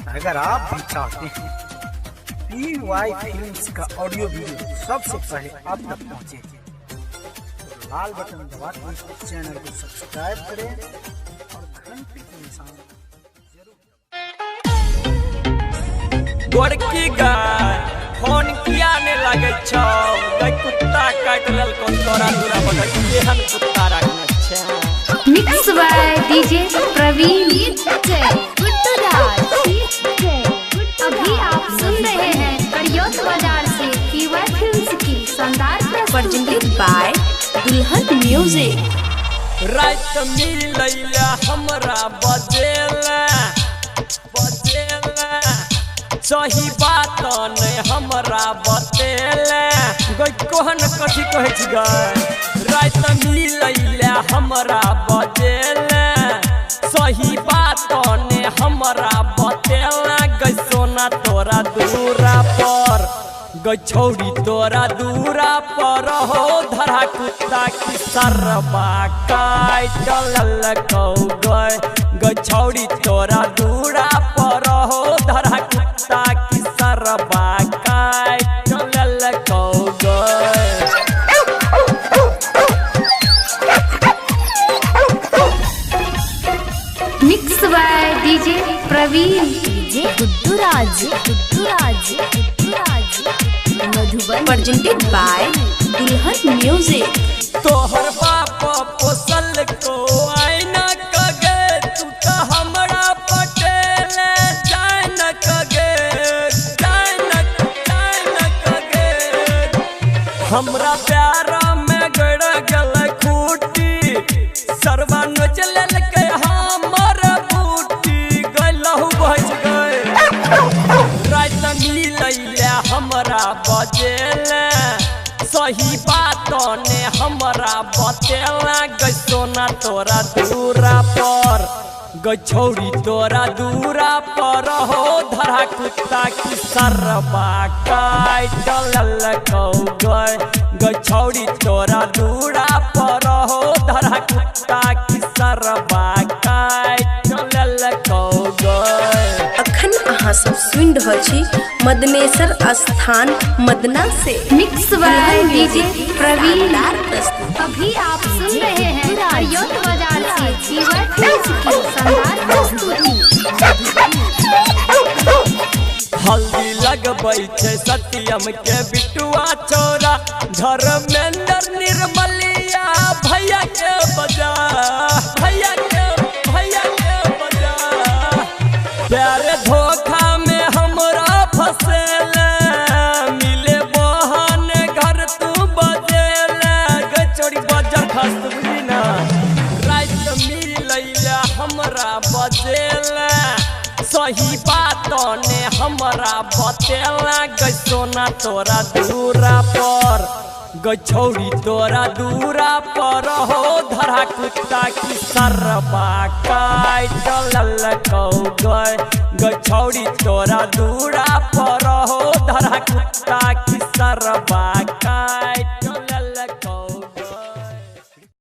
अगर आप भी चाहते हैं PY फिल्म्स का ऑडियो वीडियो सबसे पहले आप तक पहुंचे तो लाल बटन दबा के चैनल को सब्सक्राइब करें और घंटी के निशान गोरकी गाय फोन किया ने लगे छौ गई कुत्ता काट लेल को तोरा दूरा बगल केहन कुत्ता रखने छै। Mix by DJ Praveen Guddu राज। अभी आप सुन रहे हैं करियोत बाजार से PY फिल्म्स की शानदार presented by दुल्हन म्यूजिक। रात मिलैला हमरा बजेला सही बात ने हमरा बतेला गई कोहन कथी कहै छी गई रात मिलैला हमरा बजेला सही बात ने हमरा बतेला गई सोना तोरा दूरा पर गई छौरी तोरा दूरा पर हो धरा कुत्ता की सरबा काट ललकौ गई छौरी तोरा दूरा पर हो धरा कुत्ता की सरबा काट ललकौ mix by DJ Praveen Guddu Raj Madhuban presented by Dulhan music. तोहर बाप पोसल को आईना कगे तू तो हमरा पटेले जान कगे हमरा प्यार में गड़ गल खूटी सरवा नोच लेलके हमर बूटी गलहु बज गए रात मिलैला हमरा बजेला सही बात ने हमरा बतेला गई सोना तोरा दूरा पर गई छौरी तोरा दूरा पर हो धरा कुत्ता की सरबा काट ललकौ गई छौरी तोरा दूरा पर हो धरा कुत्ता की सरबा काट ललकौ अखन अहाँ सब सुन रहल छी मदनेश्वर स्थान मदना से मिक्स बाय डीजे प्रवीण। प्रस्तुत अभी आप सुन रहे हैं करियोत बाजार से PY फिल्म्स की शानदार प्रस्तुति। हल्दी लगबै छै सत्यम के बिटुआ चौरा धर्मेंद्र निर्मलिया भैया के बजा प्यार धोखा में हमरा फसेला मिले बहन घर तू बजेला गचोरी बजर खस्त बुझी ना रात मिलैला हमरा बजेला सही बात ने हमरा बतेला गई सोना तोरा दूरा पर गई छौरी तोरा दूरा पर हो धरा कुत्ता की सरबा काट ललकौ गई छौरी तोरा दूरा पर हो धरा कुत्ता की सरबा काट